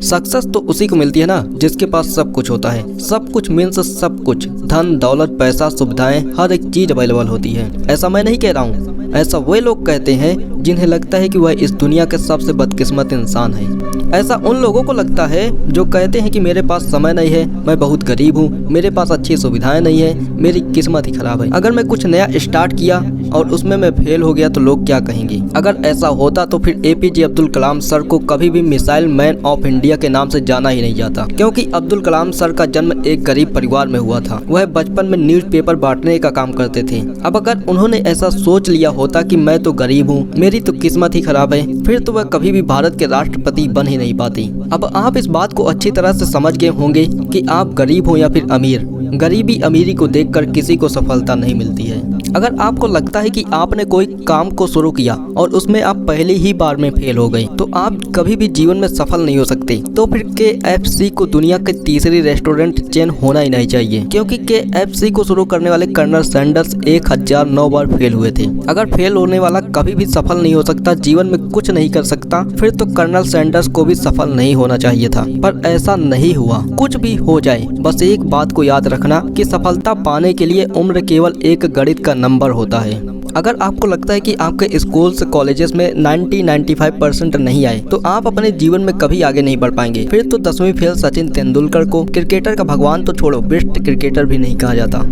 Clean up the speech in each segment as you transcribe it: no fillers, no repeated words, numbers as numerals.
Success तो उसी को मिलती है ना जिसके पास सब कुछ होता है। सब कुछ मीन्स सब कुछ, धन दौलत पैसा सुविधाएं, हर एक चीज अवेलेबल होती है। ऐसा मैं नहीं कह रहा हूँ, ऐसा वे लोग कहते हैं जिन्हें लगता है कि वह इस दुनिया के सबसे बदकिस्मत इंसान है। ऐसा उन लोगों को लगता है जो कहते हैं कि मेरे पास समय नहीं है, मैं बहुत गरीब हूँ, मेरे पास अच्छी सुविधाएं नहीं है, मेरी किस्मत ही खराब है। अगर मैं कुछ नया स्टार्ट किया और उसमें मैं फेल हो गया तो लोग क्या कहेंगे। अगर ऐसा होता तो फिर APJ अब्दुल कलाम सर को कभी भी मिसाइल मैन ऑफ इंडिया के नाम से जाना ही नहीं जाता, क्योंकि अब्दुल कलाम सर का जन्म एक गरीब परिवार में हुआ था। वह बचपन में न्यूज़पेपर बांटने का काम करते थे। अब अगर उन्होंने ऐसा सोच लिया होता कि मैं तो गरीब हूँ, मेरी तो किस्मत ही खराब है, फिर तो वह कभी भी भारत के राष्ट्रपति बन ही नहीं पाती। अब आप इस बात को अच्छी तरह से समझ गए होंगे कि आप गरीब हो या फिर अमीर, गरीबी अमीरी को देखकर किसी को सफलता नहीं मिलती है। अगर आपको लगता है कि आपने कोई काम को शुरू किया और उसमें आप पहली ही बार में फेल हो गए तो आप कभी भी जीवन में सफल नहीं हो सकते। तो फिर KFC को दुनिया के तीसरी रेस्टोरेंट चेन होना ही नहीं चाहिए, क्योंकि KFC को शुरू करने वाले कर्नल सैंडर्स 1009 बार फेल हुए थे। अगर फेल होने वाला कभी भी सफल नहीं हो सकता, जीवन में कुछ नहीं कर सकता, फिर तो कर्नल सैंडर्स को भी सफल नहीं होना चाहिए था। पर ऐसा नहीं हुआ। कुछ भी हो जाए, बस एक बात को याद रखना कि सफलता पाने के लिए उम्र केवल एक गणित का नंबर होता है। अगर आपको लगता है कि आपके स्कूल्स कॉलेजेस में 90-95% नहीं आए तो आप अपने जीवन में कभी आगे नहीं बढ़ पाएंगे। फिर तो 10वीं फेल सचिन तेंदुलकर को क्रिकेटर का भगवान तो छोड़ो, बेस्ट क्रिकेटर भी नहीं कहा जाता।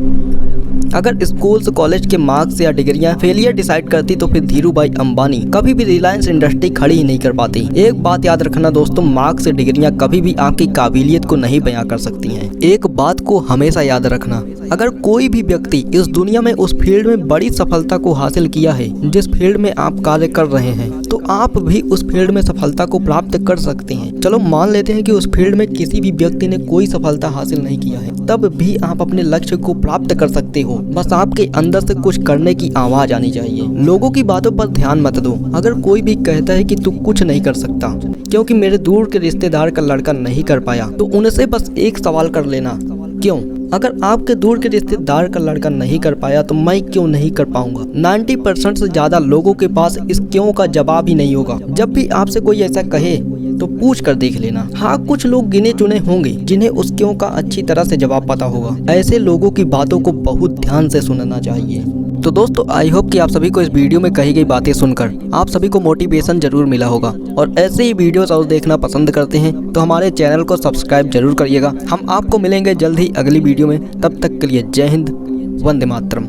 अगर स्कूल्स कॉलेज के मार्क्स या डिग्रियां फेलियर डिसाइड करती तो फिर धीरूभाई अंबानी कभी भी रिलायंस इंडस्ट्री खड़ी ही नहीं कर पाती। एक बात याद रखना दोस्तों, मार्क्स या डिग्रियां कभी भी आपकी काबिलियत को नहीं बयां कर सकती हैं। एक बात को हमेशा याद रखना, अगर कोई भी व्यक्ति इस दुनिया में उस फील्ड में बड़ी सफलता को हासिल किया है जिस फील्ड में आप कार्य कर रहे हैं, तो आप भी उस फील्ड में सफलता को प्राप्त कर सकते हैं। चलो मान लेते हैं कि उस फील्ड में किसी भी व्यक्ति ने कोई सफलता हासिल नहीं किया है, तब भी आप अपने लक्ष्य को प्राप्त कर सकते हो। बस आपके अंदर से कुछ करने की आवाज आनी चाहिए। लोगों की बातों पर ध्यान मत दो। अगर कोई भी कहता है कि तू कुछ नहीं कर सकता क्योंकि मेरे दूर के रिश्तेदार का लड़का नहीं कर पाया, तो उनसे बस एक सवाल कर लेना, क्यों? अगर आपके दूर के रिश्तेदार का लड़का नहीं कर पाया तो मैं क्यों नहीं कर पाऊंगा? 90% से ज्यादा लोगों के पास इस क्यों का जवाब ही नहीं होगा। जब भी आपसे कोई ऐसा कहे तो पूछ कर देख लेना। हाँ, कुछ लोग गिने चुने होंगे जिन्हें उस क्यों का अच्छी तरह से जवाब पता होगा। ऐसे लोगों की बातों को बहुत ध्यान से सुनना चाहिए। तो दोस्तों, आई होप कि आप सभी को इस वीडियो में कही गई बातें सुनकर आप सभी को मोटिवेशन जरूर मिला होगा, और ऐसे ही वीडियोस और देखना पसंद करते हैं तो हमारे चैनल को सब्सक्राइब जरूर करिएगा। हम आपको मिलेंगे जल्द ही अगली वीडियो में। तब तक के लिए जय हिंद, वंदे मातरम।